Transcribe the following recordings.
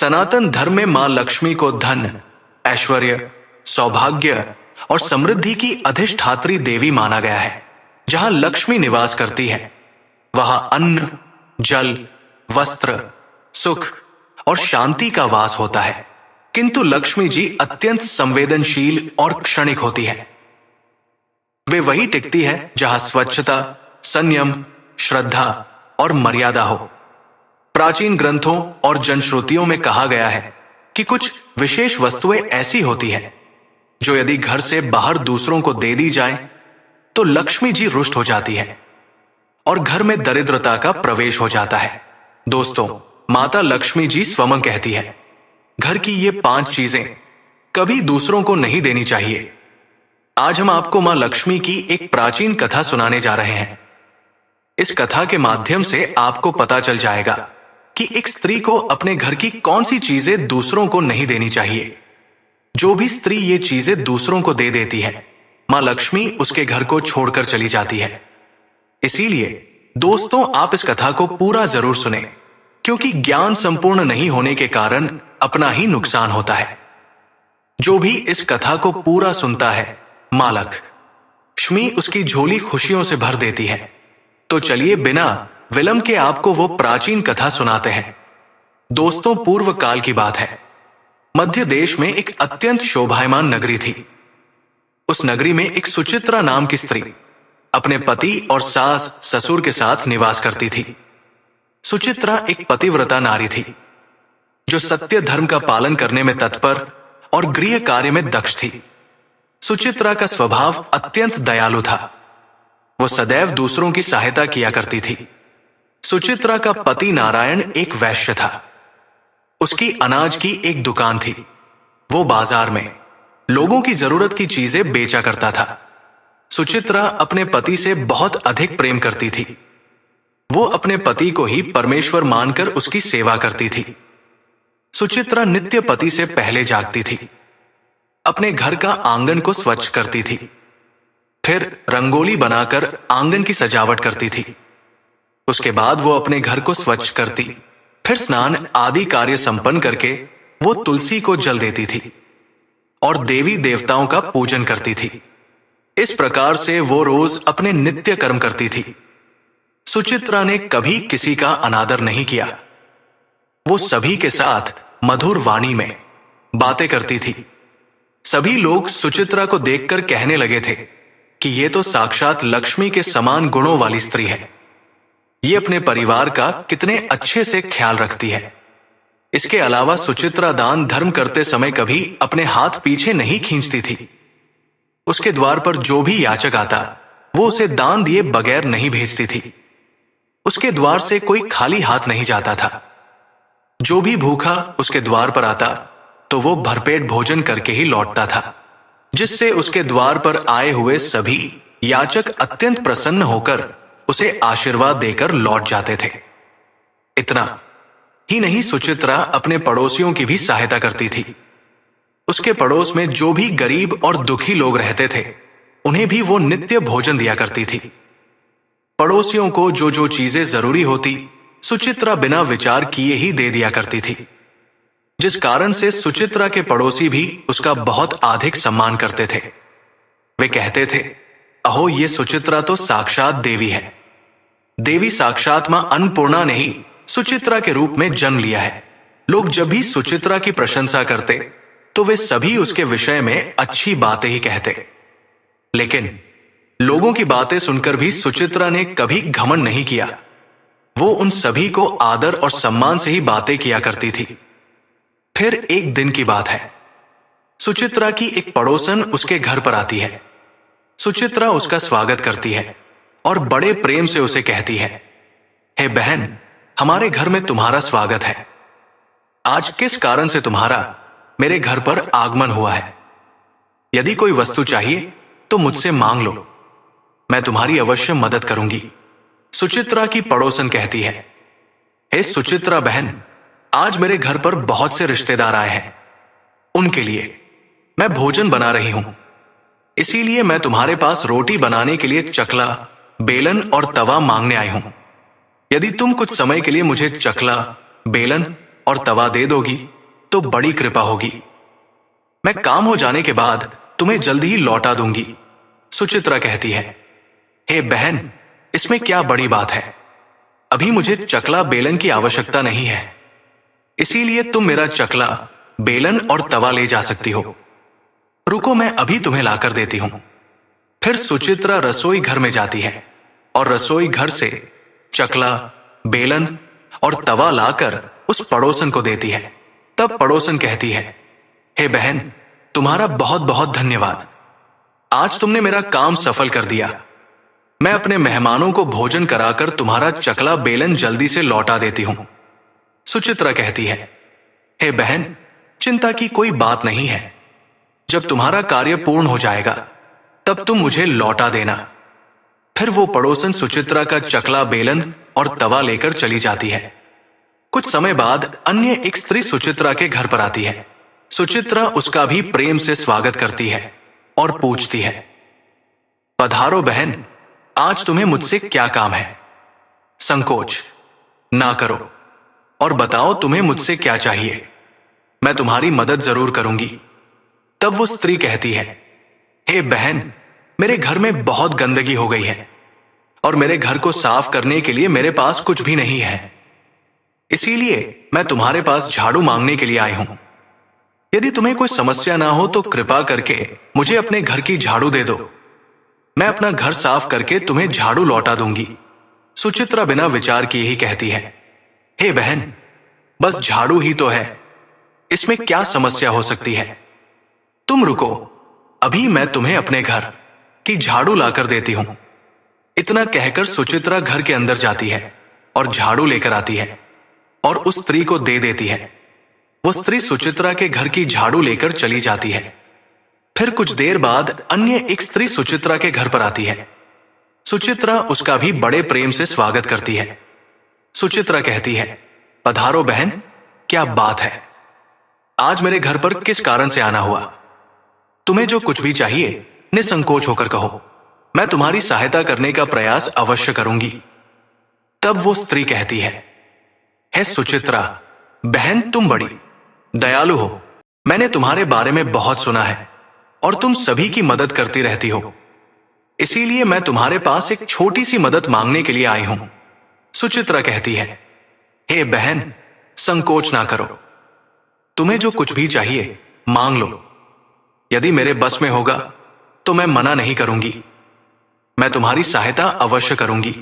सनातन धर्म में मां लक्ष्मी को धन, ऐश्वर्य, सौभाग्य और समृद्धि की अधिष्ठात्री देवी माना गया है। जहां लक्ष्मी निवास करती है वहां अन्न, जल, वस्त्र, सुख और शांति का वास होता है। किंतु लक्ष्मी जी अत्यंत संवेदनशील और क्षणिक होती है। वे वही टिकती है जहां स्वच्छता, संयम, श्रद्धा और मर्यादा हो। प्राचीन ग्रंथों और जनश्रुतियों में कहा गया है कि कुछ विशेष वस्तुएं ऐसी होती हैं जो यदि घर से बाहर दूसरों को दे दी जाएं, तो लक्ष्मी जी रुष्ट हो जाती है और घर में दरिद्रता का प्रवेश हो जाता है। दोस्तों, माता लक्ष्मी जी स्वयं कहती है, घर की ये 5 चीजें कभी दूसरों को नहीं देनी चाहिए। आज हम आपको मां लक्ष्मी की एक प्राचीन कथा सुनाने जा रहे हैं। इस कथा के माध्यम से आपको पता चल जाएगा कि एक स्त्री को अपने घर की कौन सी चीजें दूसरों को नहीं देनी चाहिए। जो भी स्त्री ये चीजें दूसरों को दे देती है, मां लक्ष्मी उसके घर को छोड़कर चली जाती है। इसीलिए दोस्तों, आप इस कथा को पूरा जरूर सुने, क्योंकि ज्ञान संपूर्ण नहीं होने के कारण अपना ही नुकसान होता है। जो भी इस कथा को पूरा सुनता है, मां लक्ष्मी उसकी झोली खुशियों से भर देती है। तो चलिए बिना विलंब के आपको वो प्राचीन कथा सुनाते हैं। दोस्तों, पूर्व काल की बात है। मध्य देश में एक अत्यंत शोभायमान नगरी थी। उस नगरी में एक सुचित्रा नाम की स्त्री अपने पति और सास ससुर के साथ निवास करती थी। सुचित्रा एक पतिव्रता नारी थी जो सत्य धर्म का पालन करने में तत्पर और गृह कार्य में दक्ष थी। सुचित्रा का स्वभाव अत्यंत दयालु था। वो सदैव दूसरों की सहायता किया करती थी। सुचित्रा का पति नारायण एक वैश्य था। उसकी अनाज की एक दुकान थी। वो बाजार में लोगों की जरूरत की चीजें बेचा करता था। सुचित्रा अपने पति से बहुत अधिक प्रेम करती थी। वो अपने पति को ही परमेश्वर मानकर उसकी सेवा करती थी। सुचित्रा नित्य पति से पहले जागती थी। अपने घर का आंगन को स्वच्छ करती थी। फिर रंगोली बनाकर आंगन की सजावट करती थी। उसके बाद वो अपने घर को स्वच्छ करती, फिर स्नान आदि कार्य संपन्न करके वो तुलसी को जल देती थी और देवी देवताओं का पूजन करती थी। इस प्रकार से वो रोज अपने नित्य कर्म करती थी। सुचित्रा ने कभी किसी का अनादर नहीं किया। वो सभी के साथ मधुर वाणी में बातें करती थी। सभी लोग सुचित्रा को देखकर कहने लगे थे कि ये तो साक्षात लक्ष्मी के समान गुणों वाली स्त्री है। ये अपने परिवार का कितने अच्छे से ख्याल रखती है। इसके अलावा सुचित्रा दान धर्म करते समय कभी अपने हाथ पीछे नहीं खींचती थी। उसके द्वार पर जो भी याचक आता, वो उसे दान दिए बगैर नहीं भेजती थी। उसके द्वार से कोई खाली हाथ नहीं जाता था। जो भी भूखा उसके द्वार पर आता तो वो भरपेट भोजन करके ही लौटता था, जिससे उसके द्वार पर आए हुए सभी याचक अत्यंत प्रसन्न होकर उसे आशीर्वाद देकर लौट जाते थे। इतना ही नहीं, सुचित्रा अपने पड़ोसियों की भी सहायता करती थी। उसके पड़ोस में जो भी गरीब और दुखी लोग रहते थे, उन्हें भी वो नित्य भोजन दिया करती थी। पड़ोसियों को जो जो चीजें जरूरी होती, सुचित्रा बिना विचार किए ही दे दिया करती थी, जिस कारण से सुचित्रा के पड़ोसी भी उसका बहुत अधिक सम्मान करते थे। वे कहते थे, अहो, ये सुचित्रा तो साक्षात देवी है। देवी साक्षात मां अन्नपूर्णा ने ही सुचित्रा के रूप में जन्म लिया है। लोग जब भी सुचित्रा की प्रशंसा करते तो वे सभी उसके विषय में अच्छी बातें ही कहते। लेकिन लोगों की बातें सुनकर भी सुचित्रा ने कभी घमंड नहीं किया। वो उन सभी को आदर और सम्मान से ही बातें किया करती थी। फिर एक दिन की बात है। सुचित्रा की एक पड़ोसन उसके घर पर आती है। सुचित्रा उसका स्वागत करती है और बड़े प्रेम से उसे कहती है, हे बहन, हमारे घर में तुम्हारा स्वागत है। आज किस कारण से तुम्हारा मेरे घर पर आगमन हुआ है? यदि कोई वस्तु चाहिए तो मुझसे मांग लो, मैं तुम्हारी अवश्य मदद करूंगी। सुचित्रा की पड़ोसन कहती है, हे सुचित्रा बहन, आज मेरे घर पर बहुत से रिश्तेदार आए हैं। उनके लिए मैं भोजन बना रही हूं। इसीलिए मैं तुम्हारे पास रोटी बनाने के लिए चकला, बेलन और तवा मांगने आई हूं। यदि तुम कुछ समय के लिए मुझे चकला, बेलन और तवा दे दोगी तो बड़ी कृपा होगी। मैं काम हो जाने के बाद तुम्हें जल्द ही लौटा दूंगी। सुचित्रा कहती है, हे बहन, इसमें क्या बड़ी बात है? अभी मुझे चकला बेलन की आवश्यकता नहीं है, इसीलिए तुम मेरा चकला बेलन और तवा ले जा सकती हो। रुको, मैं अभी तुम्हें लाकर देती हूं। फिर सुचित्रा रसोई घर में जाती है और रसोई घर से चकला, बेलन और तवा लाकर उस पड़ोसन को देती है। तब पड़ोसन कहती है, हे बहन, तुम्हारा बहुत बहुत धन्यवाद। आज तुमने मेरा काम सफल कर दिया। मैं अपने मेहमानों को भोजन कराकर तुम्हारा चकला बेलन जल्दी से लौटा देती हूं। सुचित्रा कहती है, हे बहन, चिंता की कोई बात नहीं है। जब तुम्हारा कार्य पूर्ण हो जाएगा तब तुम मुझे लौटा देना। फिर वो पड़ोसन सुचित्रा का चकला बेलन और तवा लेकर चली जाती है। कुछ समय बाद अन्य एक स्त्री सुचित्रा के घर पर आती है। सुचित्रा उसका भी प्रेम से स्वागत करती है और पूछती है, पधारो बहन, आज तुम्हें मुझसे क्या काम है? संकोच ना करो और बताओ तुम्हें मुझसे क्या चाहिए। मैं तुम्हारी मदद जरूर करूंगी। तब वो स्त्री कहती है, हे बहन, मेरे घर में बहुत गंदगी हो गई है और मेरे घर को साफ करने के लिए मेरे पास कुछ भी नहीं है। इसीलिए मैं तुम्हारे पास झाड़ू मांगने के लिए आई हूं। यदि तुम्हें कोई समस्या ना हो तो कृपा करके मुझे अपने घर की झाड़ू दे दो। मैं अपना घर साफ करके तुम्हें झाड़ू लौटा दूंगी। सुचित्रा बिना विचार किए ही कहती है, हे बहन, बस झाड़ू ही तो है, इसमें क्या समस्या हो सकती है? तुम रुको, अभी मैं तुम्हें अपने घर की झाड़ू लाकर देती हूं। इतना कहकर सुचित्रा घर के अंदर जाती है और झाड़ू लेकर आती है और उस स्त्री को दे देती है। वो स्त्री सुचित्रा के घर की झाड़ू लेकर चली जाती है। फिर कुछ देर बाद अन्य एक स्त्री सुचित्रा के घर पर आती है। सुचित्रा उसका भी बड़े प्रेम से स्वागत करती है। सुचित्रा कहती है, पधारो बहन, क्या बात है? आज मेरे घर पर किस कारण से आना हुआ? तुम्हें जो कुछ भी चाहिए निसंकोच होकर कहो, मैं तुम्हारी सहायता करने का प्रयास अवश्य करूंगी। तब वो स्त्री कहती है, हे सुचित्रा बहन, तुम बड़ी दयालु हो। मैंने तुम्हारे बारे में बहुत सुना है और तुम सभी की मदद करती रहती हो, इसीलिए मैं तुम्हारे पास एक छोटी सी मदद मांगने के लिए आई हूं। सुचित्रा कहती है, हे बहन, संकोच ना करो, तुम्हें जो कुछ भी चाहिए मांग लो। यदि मेरे बस में होगा तो मैं मना नहीं करूंगी। मैं तुम्हारी सहायता अवश्य करूंगी।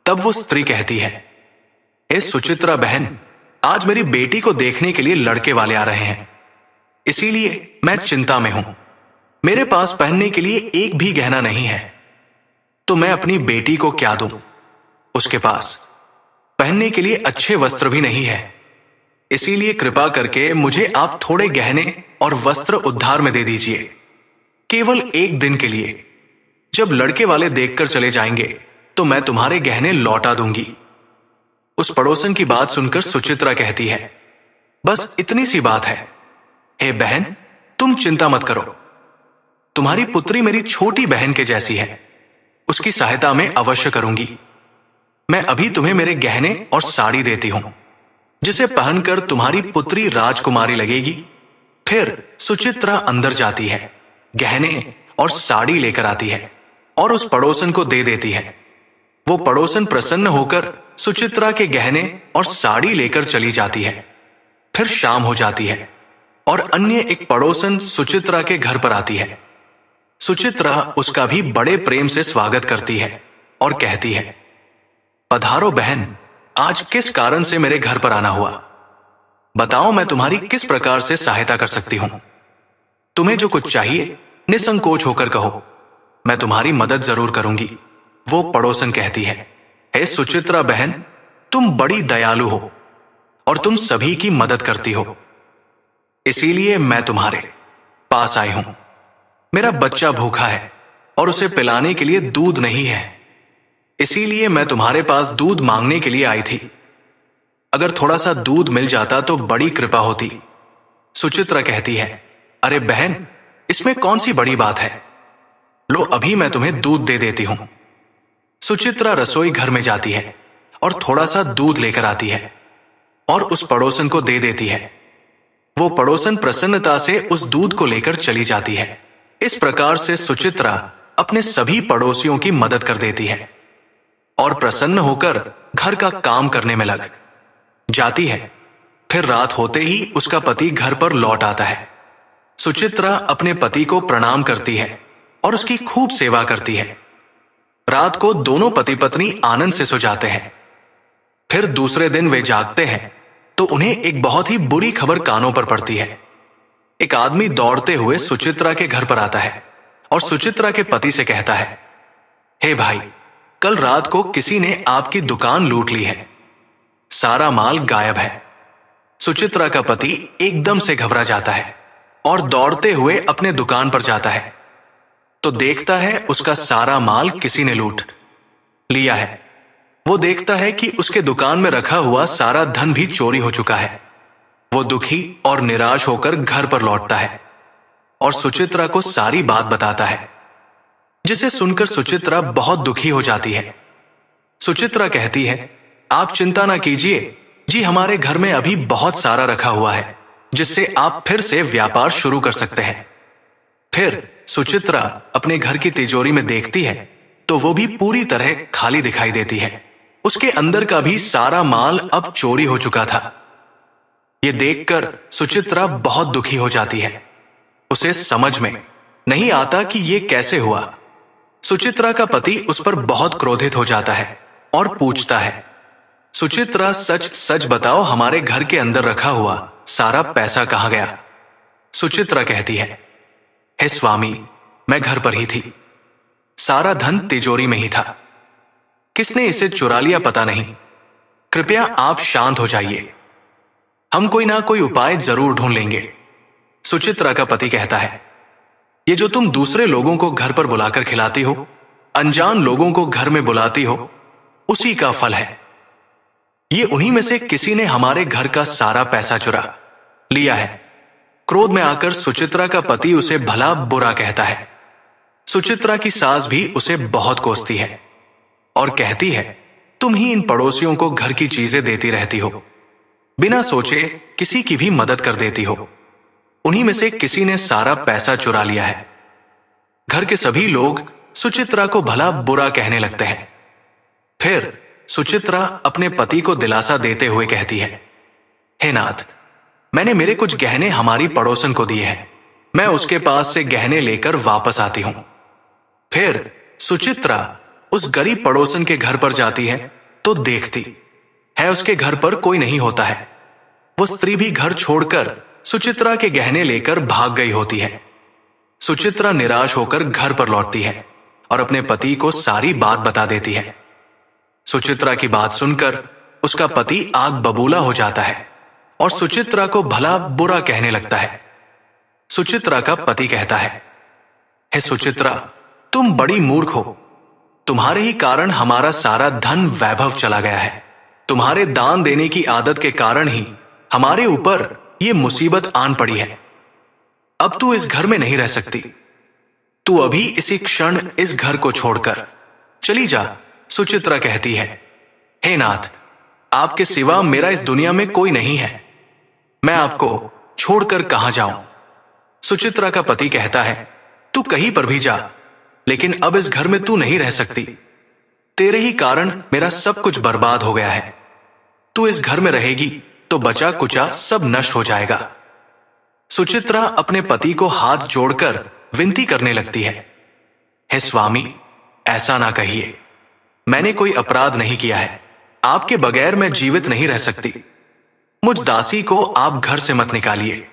तब वो स्त्री कहती है, हे सुचित्रा बहन, आज मेरी बेटी को देखने के लिए लड़के वाले आ रहे हैं, इसीलिए मैं चिंता में हूं। मेरे पास पहनने के लिए एक भी गहना नहीं है, तो मैं अपनी बेटी को क्या दूं? उसके पास पहनने के लिए अच्छे वस्त्र भी नहीं है, इसीलिए कृपा करके मुझे आप थोड़े गहने और वस्त्र उधार में दे दीजिए, केवल एक दिन के लिए। जब लड़के वाले देखकर चले जाएंगे तो मैं तुम्हारे गहने लौटा दूंगी। उस पड़ोसन की बात सुनकर सुचित्रा कहती है, बस इतनी सी बात है। हे बहन, तुम चिंता मत करो, तुम्हारी पुत्री मेरी छोटी बहन के जैसी है, उसकी सहायता मैं अवश्य करूंगी। मैं अभी तुम्हें मेरे गहने और साड़ी देती हूं, जिसे पहनकर तुम्हारी पुत्री राजकुमारी लगेगी। फिर सुचित्रा अंदर जाती है, गहने और साड़ी लेकर आती है और उस पड़ोसन को दे देती है। वो पड़ोसन प्रसन्न होकर सुचित्रा के गहने और साड़ी लेकर चली जाती है। फिर शाम हो जाती है और अन्य एक पड़ोसन सुचित्रा के घर पर आती है। सुचित्रा उसका भी बड़े प्रेम से स्वागत करती है और कहती है, पधारो बहन, आज किस कारण से मेरे घर पर आना हुआ? बताओ, मैं तुम्हारी किस प्रकार से सहायता कर सकती हूं? तुम्हें जो कुछ चाहिए निसंकोच होकर कहो, मैं तुम्हारी मदद जरूर करूंगी। वो पड़ोसन कहती है, हे सुचित्रा बहन, तुम बड़ी दयालु हो और तुम सभी की मदद करती हो, इसीलिए मैं तुम्हारे पास आई हूं। मेरा बच्चा भूखा है और उसे पिलाने के लिए दूध नहीं है, इसीलिए मैं तुम्हारे पास दूध मांगने के लिए आई थी। अगर थोड़ा सा दूध मिल जाता तो बड़ी कृपा होती। सुचित्रा कहती है, अरे बहन, इसमें कौन सी बड़ी बात है? लो, अभी मैं तुम्हें दूध दे देती हूं। सुचित्रा रसोई घर में जाती है और थोड़ा सा दूध लेकर आती है। और उस पड़ोसन को दे देती है। वो पड़ोसन प्रसन्नता से उस दूध को लेकर चली जाती है। इस प्रकार से सुचित्रा अपने सभी पड़ोसियों की मदद कर देती है और प्रसन्न होकर घर का काम करने में लग जाती है। फिर रात होते ही उसका पति घर पर लौट आता है। सुचित्रा अपने पति को प्रणाम करती है और उसकी खूब सेवा करती है। रात को दोनों पति पत्नी आनंद से सो जाते हैं। फिर दूसरे दिन वे जागते हैं तो उन्हें एक बहुत ही बुरी खबर कानों पर पड़ती है। एक आदमी दौड़ते हुए सुचित्रा के घर पर आता है और सुचित्रा के पति से कहता है, हे भाई, कल रात को किसी ने आपकी दुकान लूट ली है, सारा माल गायब है। सुचित्रा का पति एकदम से घबरा जाता है और दौड़ते हुए अपने दुकान पर जाता है तो देखता है उसका सारा माल किसी ने लूट लिया है। वो देखता है कि उसके दुकान में रखा हुआ सारा धन भी चोरी हो चुका है। वो दुखी और निराश होकर घर पर लौटता है और सुचित्रा को सारी बात बताता है, जिसे सुनकर सुचित्रा बहुत दुखी हो जाती है। सुचित्रा कहती है, आप चिंता ना कीजिए जी, हमारे घर में अभी बहुत सारा रखा हुआ है जिससे आप फिर से व्यापार शुरू कर सकते हैं। फिर सुचित्रा अपने घर की तिजोरी में देखती है तो वो भी पूरी तरह खाली दिखाई देती है। उसके अंदर का भी सारा माल अब चोरी हो चुका था। ये देखकर सुचित्रा बहुत दुखी हो जाती है। उसे समझ में नहीं आता कि ये कैसे हुआ। सुचित्रा का पति उस पर बहुत क्रोधित हो जाता है और पूछता है, सुचित्रा, सच सच बताओ, हमारे घर के अंदर रखा हुआ सारा पैसा कहाँ गया? सुचित्रा कहती है, हे स्वामी, मैं घर पर ही थी, सारा धन तिजोरी में ही था, किसने इसे चुरा लिया पता नहीं। कृपया आप शांत हो जाइए, हम कोई ना कोई उपाय जरूर ढूंढ लेंगे। सुचित्रा का पति कहता है, ये जो तुम दूसरे लोगों को घर पर बुलाकर खिलाती हो, अनजान लोगों को घर में बुलाती हो, उसी का फल है। ये उन्हीं में से किसी ने हमारे घर का सारा पैसा चुरा लिया है। क्रोध में आकर सुचित्रा का पति उसे भला बुरा कहता है। सुचित्रा की सास भी उसे बहुत कोसती है और कहती है, तुम ही इन पड़ोसियों को घर की चीजें देती रहती हो, बिना सोचे किसी की भी मदद कर देती हो। उन्हीं में से किसी ने सारा पैसा चुरा लिया है। घर के सभी लोग सुचित्रा को भला बुरा कहने लगते हैं। फिर सुचित्रा अपने पति को दिलासा देते हुए कहती है, हे नाथ, मैंने मेरे कुछ गहने हमारी पड़ोसन को दिए हैं, मैं उसके पास से गहने लेकर वापस आती हूं। फिर सुचित्रा उस गरीब पड़ोसन के घर पर जाती है तो देखती है उसके घर पर कोई नहीं होता है। वो स्त्री भी घर छोड़कर सुचित्रा के गहने लेकर भाग गई होती है। सुचित्रा निराश होकर घर पर लौटती है और अपने पति को सारी बात बता देती है। सुचित्रा की बात सुनकर उसका पति आग बबूला हो जाता है और सुचित्रा को भला बुरा कहने लगता है। सुचित्रा का पति कहता है, हे सुचित्रा, तुम बड़ी मूर्ख हो, तुम्हारे ही कारण हमारा सारा धन वैभव चला गया है। तुम्हारे दान देने की आदत के कारण ही हमारे ऊपर ये मुसीबत आन पड़ी है। अब तू इस घर में नहीं रह सकती, तू अभी इसी क्षण इस घर को छोड़कर चली जा। सुचित्रा कहती है, हे नाथ, आपके सिवा मेरा इस दुनिया में कोई नहीं है, मैं आपको छोड़कर कहां जाऊं। सुचित्रा का पति कहता है, तू कहीं पर भी जा, लेकिन अब इस घर में तू नहीं रह सकती। तेरे ही कारण मेरा सब कुछ बर्बाद हो गया है। तू इस घर में रहेगी तो बचा कुचा सब नष्ट हो जाएगा। सुचित्रा अपने पति को हाथ जोड़कर विनती करने लगती है, हे स्वामी, ऐसा ना कहिए, मैंने कोई अपराध नहीं किया है, आपके बगैर मैं जीवित नहीं रह सकती, मुझ दासी को आप घर से मत निकालिए।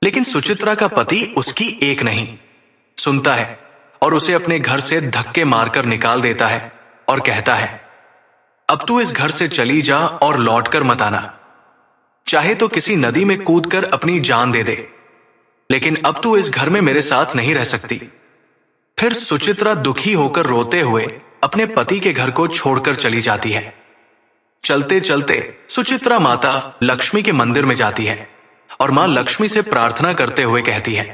लेकिन सुचित्रा का पति उसकी एक नहीं सुनता है और उसे अपने घर से धक्के मारकर निकाल देता है और कहता है, अब तू इस घर से चली जा और लौटकर मत आना। चाहे तो किसी नदी में कूदकर अपनी जान दे दे, लेकिन अब तू इस घर में मेरे साथ नहीं रह सकती। फिर सुचित्रा दुखी होकर रोते हुए अपने पति के घर को छोड़कर चली जाती है। चलते चलते सुचित्रा माता लक्ष्मी के मंदिर में जाती है और मां लक्ष्मी से प्रार्थना करते हुए कहती है,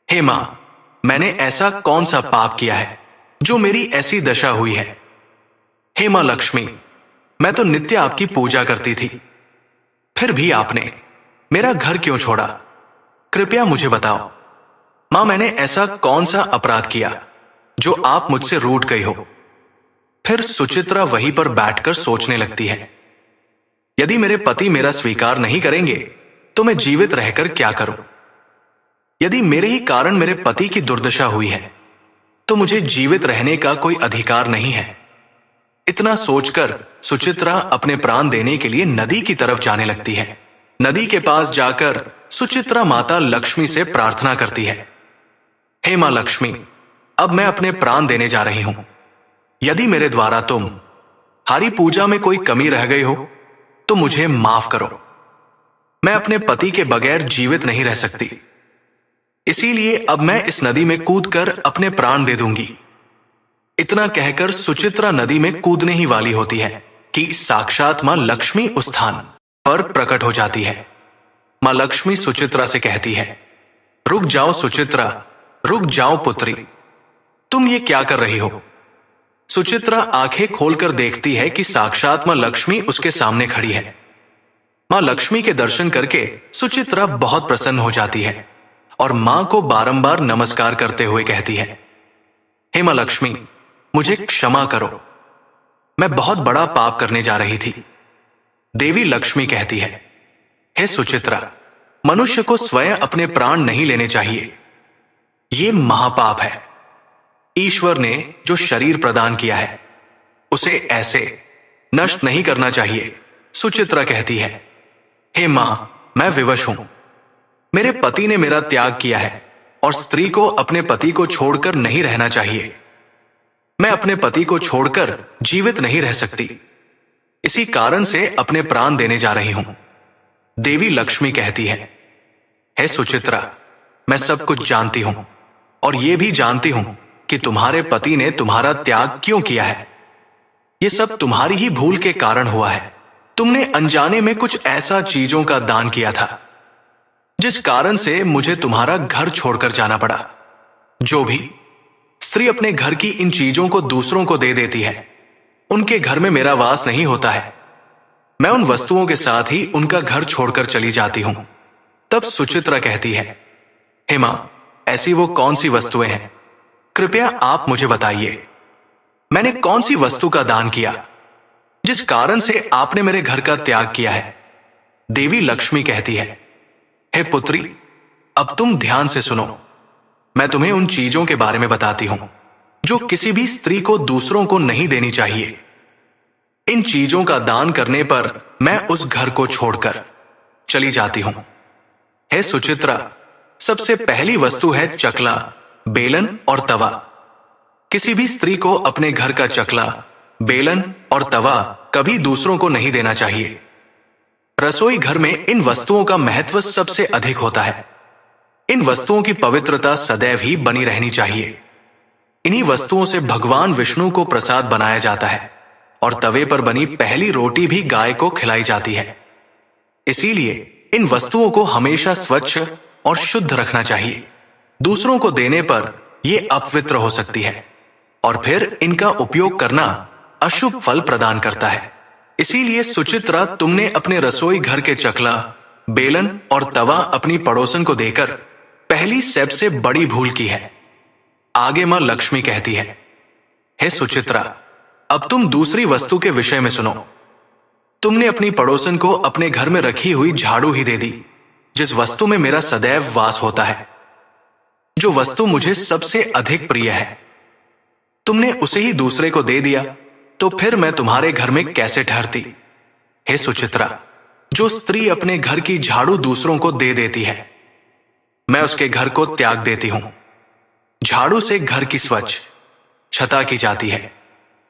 हे मां, मैंने ऐसा कौन सा पाप किया है जो मेरी ऐसी दशा हुई है? हे मां लक्ष्मी, मैं तो नित्य आपकी पूजा करती थी, फिर भी आपने मेरा घर क्यों छोड़ा? कृपया मुझे बताओ। मां, मैंने ऐसा कौन सा अपराध किया जो आप मुझसे रूठ गई हो? फिर सुचित्रा वहीं पर बैठकर सोचने लगती है, यदि मेरे पति मेरा स्वीकार नहीं करेंगे तो मैं जीवित रहकर क्या करूं? यदि मेरे ही कारण मेरे पति की दुर्दशा हुई है तो मुझे जीवित रहने का कोई अधिकार नहीं है। इतना सोचकर सुचित्रा अपने प्राण देने के लिए नदी की तरफ जाने लगती है। नदी के पास जाकर सुचित्रा माता लक्ष्मी से प्रार्थना करती है, हे मां लक्ष्मी, अब मैं अपने प्राण देने जा रही हूं। यदि मेरे द्वारा तुम हरि पूजा में कोई कमी रह गई हो तो मुझे माफ करो। मैं अपने पति के बगैर जीवित नहीं रह सकती, इसीलिए अब मैं इस नदी में कूदकर अपने प्राण दे दूंगी। इतना कहकर सुचित्रा नदी में कूदने ही वाली होती है कि साक्षात मां लक्ष्मी उस स्थान पर प्रकट हो जाती है। मां लक्ष्मी सुचित्रा से कहती है, रुक जाओ सुचित्रा, रुक जाओ पुत्री, तुम ये क्या कर रही हो? सुचित्रा आंखें खोलकर देखती है कि साक्षात मां लक्ष्मी उसके सामने खड़ी है। मां लक्ष्मी के दर्शन करके सुचित्रा बहुत प्रसन्न हो जाती है और मां को बारंबार नमस्कार करते हुए कहती है, हे मां लक्ष्मी, मुझे क्षमा करो, मैं बहुत बड़ा पाप करने जा रही थी। देवी लक्ष्मी कहती है, हे सुचित्रा, मनुष्य को स्वयं अपने प्राण नहीं लेने चाहिए, ये महापाप है। ईश्वर ने जो शरीर प्रदान किया है उसे ऐसे नष्ट नहीं करना चाहिए। सुचित्रा कहती है, हे मां, मैं विवश हूं। मेरे पति ने मेरा त्याग किया है और स्त्री को अपने पति को छोड़कर नहीं रहना चाहिए। मैं अपने पति को छोड़कर जीवित नहीं रह सकती, इसी कारण से अपने प्राण देने जा रही हूं। देवी लक्ष्मी कहती है, हे सुचित्रा, मैं सब कुछ जानती हूं और यह भी जानती हूं कि तुम्हारे पति ने तुम्हारा त्याग क्यों किया है। यह सब तुम्हारी ही भूल के कारण हुआ है। तुमने अनजाने में कुछ ऐसा चीजों का दान किया था जिस कारण से मुझे तुम्हारा घर छोड़कर जाना पड़ा। जो भी स्त्री अपने घर की इन चीजों को दूसरों को दे देती है, उनके घर में मेरा वास नहीं होता है। मैं उन वस्तुओं के साथ ही उनका घर छोड़कर चली जाती हूं। तब सुचित्रा कहती है, हे मां, ऐसी वो कौन सी वस्तुएं हैं? कृपया आप मुझे बताइए, मैंने कौन सी वस्तु का दान किया जिस कारण से आपने मेरे घर का त्याग किया है? देवी लक्ष्मी कहती है, हे पुत्री, अब तुम ध्यान से सुनो। मैं तुम्हें उन चीजों के बारे में बताती हूं जो किसी भी स्त्री को दूसरों को नहीं देनी चाहिए। इन चीजों का दान करने पर मैं उस घर को छोड़कर चली जाती हूं। हे सुचित्रा, सबसे पहली वस्तु है चकला, बेलन और तवा। किसी भी स्त्री को अपने घर का चकला, बेलन और तवा कभी दूसरों को नहीं देना चाहिए। रसोई घर में इन वस्तुओं का महत्व सबसे अधिक होता है। इन वस्तुओं की पवित्रता सदैव ही बनी रहनी चाहिए। इन्हीं वस्तुओं से भगवान विष्णु को प्रसाद बनाया जाता है और तवे पर बनी पहली रोटी भी गाय को खिलाई जाती है। इसीलिए इन वस्तुओं को हमेशा स्वच्छ और शुद्ध रखना चाहिए। दूसरों को देने पर यह अपवित्र हो सकती है और फिर इनका उपयोग करना अशुभ फल प्रदान करता है। इसीलिए सुचित्रा, तुमने अपने रसोई घर के चकला, बेलन और तवा अपनी पड़ोसन को देकर पहली सबसे बड़ी भूल की है। आगे मां लक्ष्मी कहती है, हे सुचित्रा, अब तुम दूसरी वस्तु के विषय में सुनो। तुमने अपनी पड़ोसन को अपने घर में रखी हुई झाड़ू ही दे दी, जिस वस्तु में मेरा सदैव वास होता है, जो वस्तु मुझे सबसे अधिक प्रिय है। तुमने उसे ही दूसरे को दे दिया, तो फिर मैं तुम्हारे घर में कैसे ठहरती? हे सुचित्रा, जो स्त्री अपने घर की झाड़ू दूसरों को दे देती है, मैं उसके घर को त्याग देती हूं। झाड़ू से घर की स्वच्छ छटा की जाती है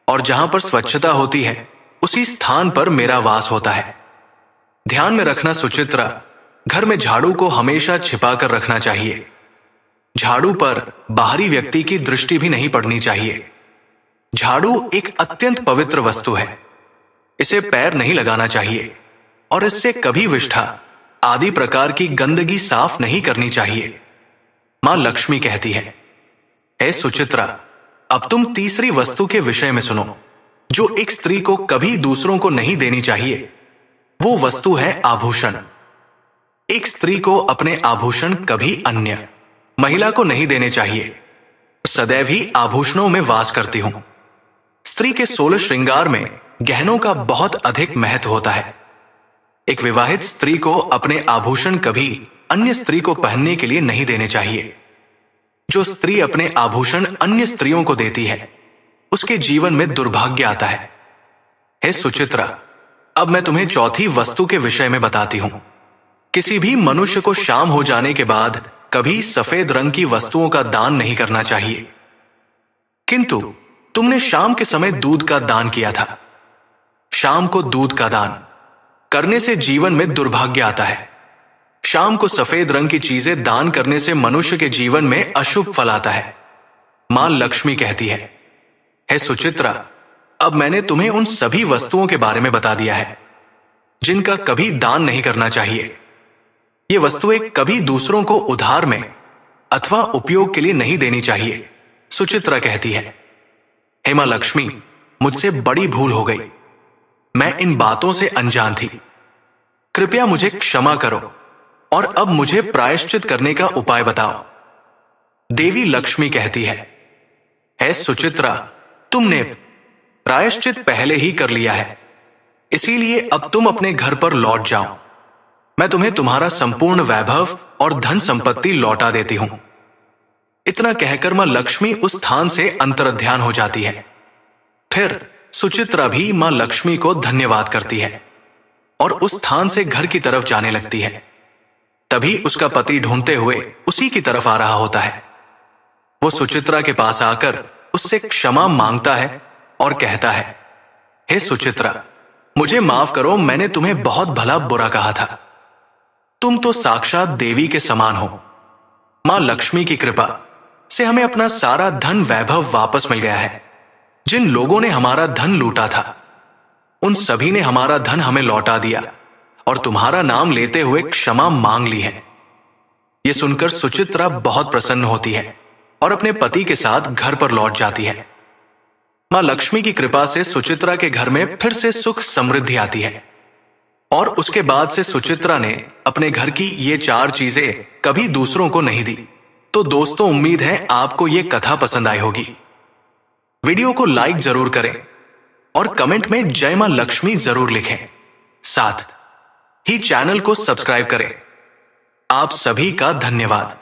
और जहां पर स्वच्छता होती है उसी स्थान पर मेरा वास होता है। ध्यान में रखना सुचित्रा, घर में झाड़ू को हमेशा छिपाकर रखना चाहिए। झाड़ू पर बाहरी व्यक्ति की दृष्टि भी नहीं पड़नी चाहिए। झाड़ू एक अत्यंत पवित्र वस्तु है। इसे पैर नहीं लगाना चाहिए और इससे कभी विष्ठा आदि प्रकार की गंदगी साफ नहीं करनी चाहिए। मां लक्ष्मी कहती है, हे सुचित्रा, अब तुम तीसरी वस्तु के विषय में सुनो, जो एक स्त्री को कभी दूसरों को नहीं देनी चाहिए। वो वस्तु है आभूषण। एक स्त्री को अपने आभूषण कभी अन्य महिला को नहीं देने चाहिए। सदैव ही आभूषणों में वास करती हूं। स्त्री के 16 श्रृंगार में गहनों का बहुत अधिक महत्व होता है। एक विवाहित स्त्री को अपने आभूषण कभी अन्य स्त्री को पहनने के लिए नहीं देने चाहिए। जो स्त्री अपने आभूषण अन्य स्त्रियों को देती है, उसके जीवन में दुर्भाग्य आता है। हे सुचित्रा, अब मैं तुम्हें चौथी वस्तु के विषय में बताती हूं। किसी भी मनुष्य को शाम हो जाने के बाद कभी सफेद रंग की वस्तुओं का दान नहीं करना चाहिए। किंतु तुमने शाम के समय दूध का दान किया था। शाम को दूध का दान करने से जीवन में दुर्भाग्य आता है। शाम को सफेद रंग की चीजें दान करने से मनुष्य के जीवन में अशुभ फल आता है। मां लक्ष्मी कहती है, हे सुचित्रा, अब मैंने तुम्हें उन सभी वस्तुओं के बारे में बता दिया है जिनका कभी दान नहीं करना चाहिए। ये वस्तुएं कभी दूसरों को उधार में अथवा उपयोग के लिए नहीं देनी चाहिए। सुचित्रा कहती है, हे मां लक्ष्मी, मुझसे बड़ी भूल हो गई। मैं इन बातों से अनजान थी। कृपया मुझे क्षमा करो और अब मुझे प्रायश्चित करने का उपाय बताओ। देवी लक्ष्मी कहती है, हे सुचित्रा, तुमने प्रायश्चित पहले ही कर लिया है, इसीलिए अब तुम अपने घर पर लौट जाओ। मैं तुम्हें तुम्हारा संपूर्ण वैभव और धन संपत्ति लौटा देती हूं। इतना कहकर मां लक्ष्मी उस स्थान से अंतर्ध्यान हो जाती है। फिर सुचित्रा भी मां लक्ष्मी को धन्यवाद करती है और उस स्थान से घर की तरफ जाने लगती है। तभी उसका पति ढूंढते हुए उसी की तरफ आ रहा होता है। वो सुचित्रा के पास आकर उससे क्षमा मांगता है और कहता है, हे सुचित्रा, मुझे माफ करो, मैंने तुम्हें बहुत भला बुरा कहा था। तुम तो साक्षात देवी के समान हो। मां लक्ष्मी की कृपा से हमें अपना सारा धन वैभव वापस मिल गया है। जिन लोगों ने हमारा धन लूटा था, उन सभी ने हमारा धन हमें लौटा दिया और तुम्हारा नाम लेते हुए क्षमा मांग ली है। यह सुनकर सुचित्रा बहुत प्रसन्न होती है और अपने पति के साथ घर पर लौट जाती है। मां लक्ष्मी की कृपा से सुचित्रा के घर में फिर से सुख समृद्धि आती है और उसके बाद से सुचित्रा ने अपने घर की ये 4 चीजें कभी दूसरों को नहीं दी। तो दोस्तों, उम्मीद है आपको ये कथा पसंद आई होगी। वीडियो को लाइक जरूर करें और कमेंट में जय मां लक्ष्मी जरूर लिखें। साथ ही चैनल को सब्सक्राइब करें। आप सभी का धन्यवाद।